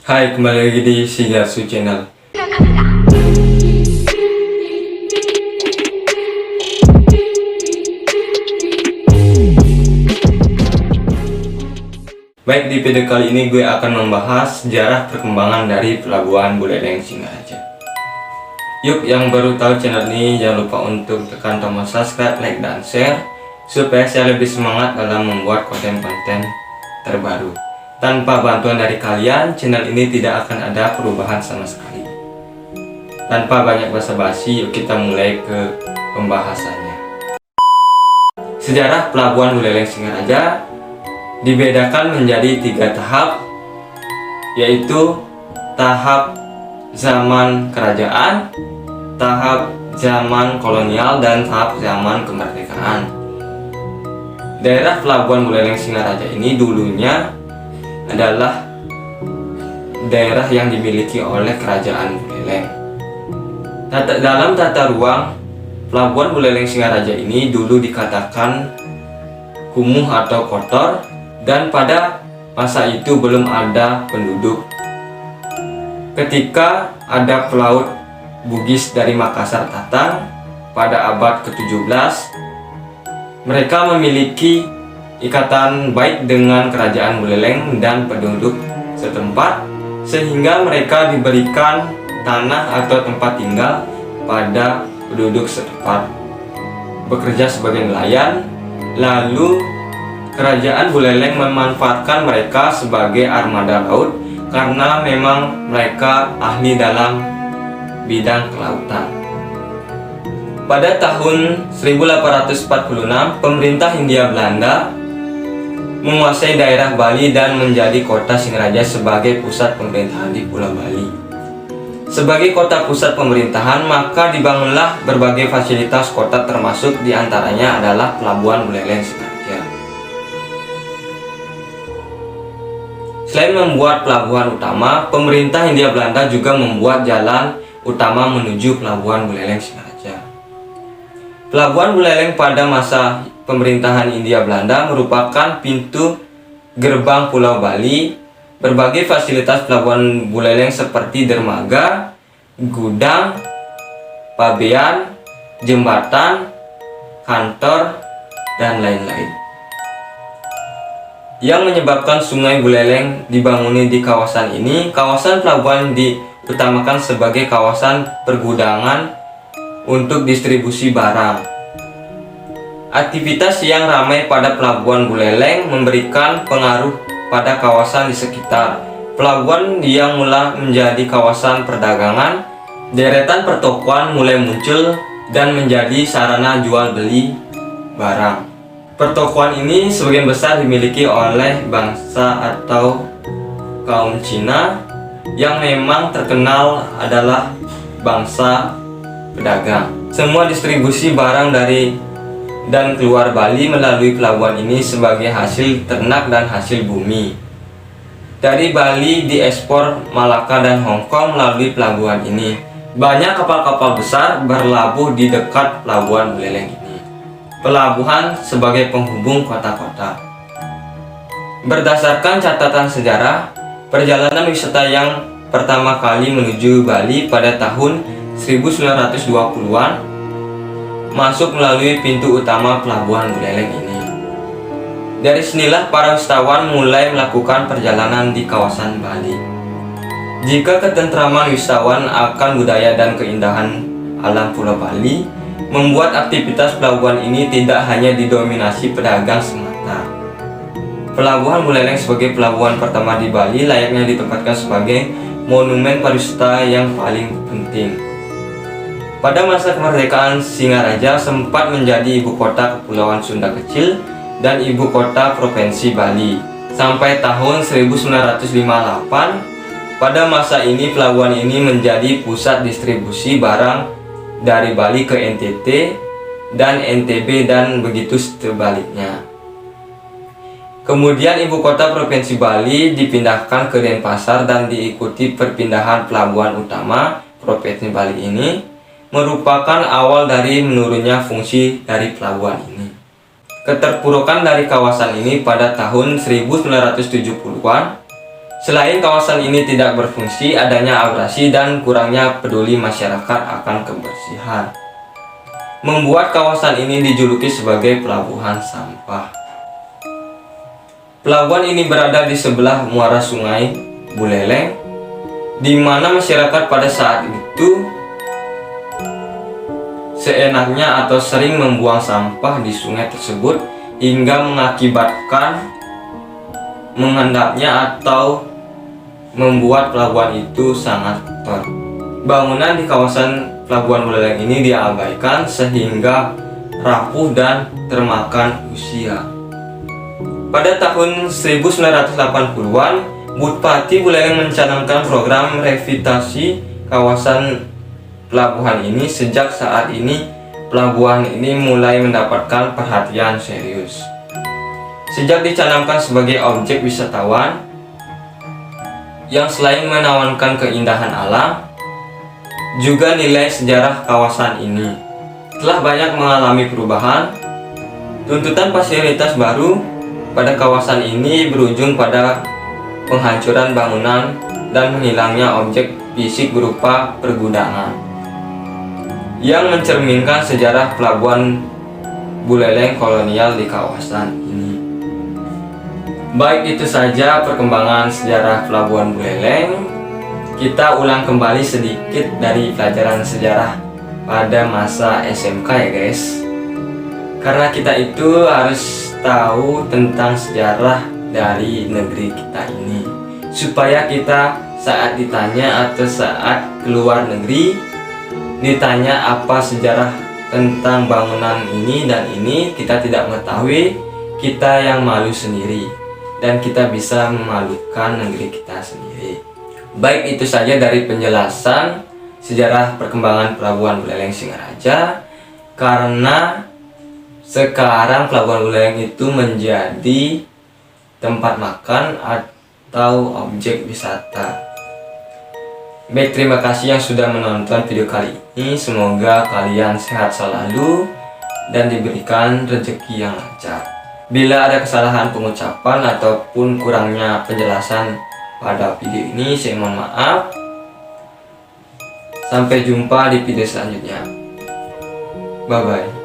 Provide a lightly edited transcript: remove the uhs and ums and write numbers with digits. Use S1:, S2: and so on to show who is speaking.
S1: Hai, kembali lagi di Shigatsu Channel. Baik, di video kali ini gue akan membahas sejarah perkembangan dari Pelabuhan Buleleng Singaraja. Yuk, yang baru tahu channel ini jangan lupa untuk tekan tombol subscribe, like, dan share supaya saya lebih semangat dalam membuat konten-konten terbaru. Tanpa bantuan dari kalian, channel ini tidak akan ada perubahan sama sekali. Tanpa banyak basa-basi, yuk kita mulai ke pembahasannya. Sejarah Pelabuhan Buleleng Singaraja dibedakan menjadi 3 tahap, yaitu tahap zaman kerajaan, tahap zaman kolonial, dan tahap zaman kemerdekaan. Daerah Pelabuhan Buleleng Singaraja ini dulunya adalah daerah yang dimiliki oleh Kerajaan Buleleng. Dalam tata ruang, Pelabuhan Buleleng Singaraja ini dulu dikatakan kumuh atau kotor, dan pada masa itu belum ada penduduk. Ketika ada pelaut Bugis dari Makassar datang pada abad ke-17, mereka memiliki ikatan baik dengan Kerajaan Buleleng dan penduduk setempat, sehingga mereka diberikan tanah atau tempat tinggal pada penduduk setempat, bekerja sebagai nelayan. Lalu Kerajaan Buleleng memanfaatkan mereka sebagai armada laut karena memang mereka ahli dalam bidang kelautan. Pada tahun 1846, pemerintah Hindia Belanda menguasai daerah Bali dan menjadi kota Singaraja sebagai pusat pemerintahan di Pulau Bali. Sebagai kota pusat pemerintahan, maka dibangunlah berbagai fasilitas kota, termasuk diantaranya adalah Pelabuhan Buleleng Singaraja. Selain membuat pelabuhan utama, pemerintah Hindia Belanda juga membuat jalan utama menuju Pelabuhan Buleleng Singaraja. Pelabuhan Buleleng pada masa pemerintahan Hindia Belanda merupakan pintu gerbang Pulau Bali. Berbagai fasilitas Pelabuhan Buleleng seperti dermaga, gudang, pabean, jembatan, kantor, dan lain-lain, yang menyebabkan Sungai Buleleng dibangun di kawasan ini. Kawasan pelabuhan diutamakan sebagai kawasan pergudangan untuk distribusi barang. Aktivitas yang ramai pada Pelabuhan Buleleng memberikan pengaruh pada kawasan di sekitar. Pelabuhan yang mulai menjadi kawasan perdagangan, deretan pertokoan mulai muncul dan menjadi sarana jual beli barang. Pertokoan ini sebagian besar dimiliki oleh bangsa atau kaum Cina yang memang terkenal adalah bangsa pedagang. Semua distribusi barang dari dan keluar Bali melalui pelabuhan ini sebagai hasil ternak dan hasil bumi. Dari Bali diekspor Malaka dan Hong Kong melalui pelabuhan ini. Banyak kapal-kapal besar berlabuh di dekat Pelabuhan Buleleng ini. Pelabuhan sebagai penghubung kota-kota. Berdasarkan catatan sejarah, perjalanan wisata yang pertama kali menuju Bali pada tahun 1920-an masuk melalui pintu utama Pelabuhan Buleleng ini. Dari sinilah para wisatawan mulai melakukan perjalanan di kawasan Bali. Jika ketentraman wisatawan akan budaya dan keindahan alam Pulau Bali membuat aktivitas pelabuhan ini tidak hanya didominasi pedagang semata. Pelabuhan Buleleng sebagai pelabuhan pertama di Bali layaknya ditempatkan sebagai monumen pariwisata yang paling penting. Pada masa kemerdekaan, Singaraja sempat menjadi ibu kota Kepulauan Sunda Kecil dan ibu kota Provinsi Bali sampai tahun 1958. Pada masa ini, pelabuhan ini menjadi pusat distribusi barang dari Bali ke NTT dan NTB dan begitu sebaliknya. Kemudian ibu kota Provinsi Bali dipindahkan ke Denpasar dan diikuti perpindahan pelabuhan utama Provinsi Bali ini merupakan awal dari menurunnya fungsi dari pelabuhan ini. Keterpurukan dari kawasan ini pada tahun 1970-an Selain kawasan ini tidak berfungsi, adanya abrasi dan kurangnya peduli masyarakat akan kebersihan membuat kawasan ini dijuluki sebagai pelabuhan sampah. Pelabuhan ini berada di sebelah muara sungai Buleleng, di mana masyarakat pada saat itu seenaknya atau sering membuang sampah di sungai tersebut hingga mengakibatkan mengendapnya atau membuat pelabuhan itu sangat kotor. Bangunan di kawasan Pelabuhan Buleleng ini diabaikan sehingga rapuh dan termakan usia. Pada tahun 1980-an, Bupati Buleleng mencanangkan program revitalisasi kawasan pelabuhan ini. Sejak saat ini, pelabuhan ini mulai mendapatkan perhatian serius. Sejak dicanangkan sebagai objek wisatawan yang selain menawarkan keindahan alam, juga nilai sejarah kawasan ini telah banyak mengalami perubahan. Tuntutan fasilitas baru pada kawasan ini berujung pada penghancuran bangunan dan menghilangnya objek fisik berupa pergudangan yang mencerminkan sejarah pelabuhan Buleleng kolonial di kawasan ini. Baik, itu saja perkembangan sejarah Pelabuhan Buleleng. Kita ulang kembali sedikit dari pelajaran sejarah pada masa SMK ya guys. Karena kita itu harus tahu tentang sejarah dari negeri kita ini, supaya kita saat ditanya atau saat keluar negeri ditanya apa sejarah tentang bangunan ini dan ini, kita tidak mengetahui, kita yang malu sendiri dan kita bisa memalukan negeri kita sendiri. Baik, itu saja dari penjelasan sejarah perkembangan Pelabuhan Buleleng Singaraja. Karena sekarang Pelabuhan Buleleng itu menjadi tempat makan atau objek wisata. Baik, terima kasih yang sudah menonton video kali ini. Semoga kalian sehat selalu dan diberikan rezeki yang lancar. Bila ada kesalahan pengucapan ataupun kurangnya penjelasan pada video ini, saya mohon maaf. Sampai jumpa di video selanjutnya. Bye bye.